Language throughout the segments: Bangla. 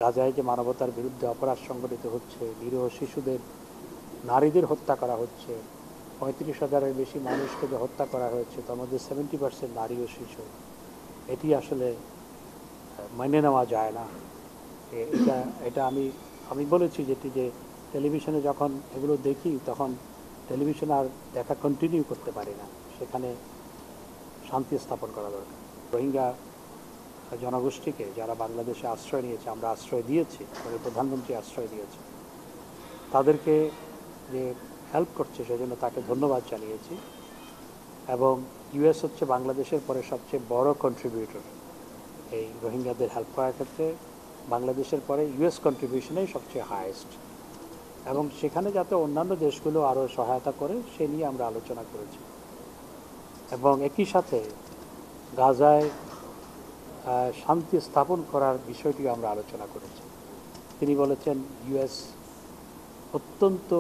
গাজায় যে মানবতার বিরুদ্ধে অপরাধ সংঘটিত হচ্ছে, নিরীহ শিশুদের, নারীদের হত্যা করা হচ্ছে, ৩৫,০০০-এর বেশি মানুষকে যে হত্যা করা হয়েছে তার মধ্যে 70% নারী ও শিশু। এটি আসলে মেনে নেওয়া যায় না। এটা এটা আমি আমি বলেছি যেটি যে টেলিভিশনে যখন এগুলো দেখি তখন টেলিভিশন আর দেখা কন্টিনিউ করতে পারি না। সেখানে শান্তি স্থাপন করা দরকার। রোহিঙ্গা জনগোষ্ঠীকে যারা বাংলাদেশে আশ্রয় নিয়েছে, আমরা আশ্রয় দিয়েছি, আমাদের প্রধানমন্ত্রী আশ্রয় দিয়েছে, তাদেরকে যে হেল্প করছে সেজন্য তাকে ধন্যবাদ জানিয়েছি। এবং ইউএস হচ্ছে বাংলাদেশের পরে সবচেয়ে বড় কন্ট্রিবিউটর এই রোহিঙ্গাদের হেল্প করার ক্ষেত্রে। বাংলাদেশের পরে ইউএস কন্ট্রিবিউশনেই সবচেয়ে হায়েস্ট, এবং সেখানে যাতে অন্যান্য দেশগুলো আরও সহায়তা করে সে নিয়ে আমরা আলোচনা করেছি। এবং একই সাথে গাজায় শান্তি স্থাপন করার বিষয়টিও আমরা আলোচনা করেছি। তিনি বলেছেন ইউএস অত্যন্ত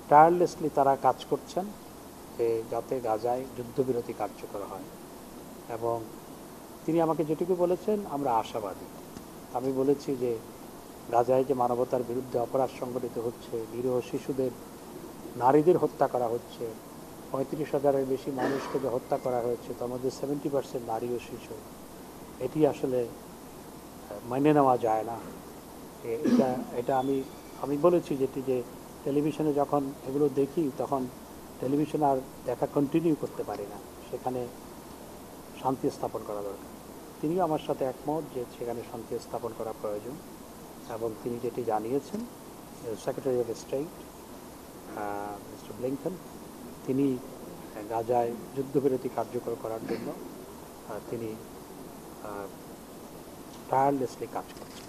টায়ারলেসলি তারা কাজ করছেন যে যাতে গাজায় যুদ্ধবিরতি কার্যকর হয়। এবং তিনি আমাকে যেটুকু বলেছেন আমরা আশাবাদী। আমি বলেছি যে গাজায় যে মানবতার বিরুদ্ধে অপরাধ সংঘটিত হচ্ছে, নিরীহ শিশুদের, নারীদের হত্যা করা হচ্ছে, ৩৫,০০০-এর বেশি মানুষকে যে হত্যা করা হয়েছে তার মধ্যে 70% নারী ও শিশু। এটি আসলে মেনে নেওয়া যায় না। এটা এটা আমি বলেছি যেটি যে টেলিভিশনে যখন এগুলো দেখি তখন টেলিভিশন আর দেখা কন্টিনিউ করতে পারি না। সেখানে শান্তি স্থাপন করা দরকার। তিনিও আমার সাথে একমত যে সেখানে শান্তি স্থাপন করা প্রয়োজন। এবং তিনি যেটি জানিয়েছেন, secretary of state mister Blinken, তিনি গাজায় যুদ্ধবিরতি কার্যকর করার জন্য তিনি টায়ারলেসলি কাজ করছেন।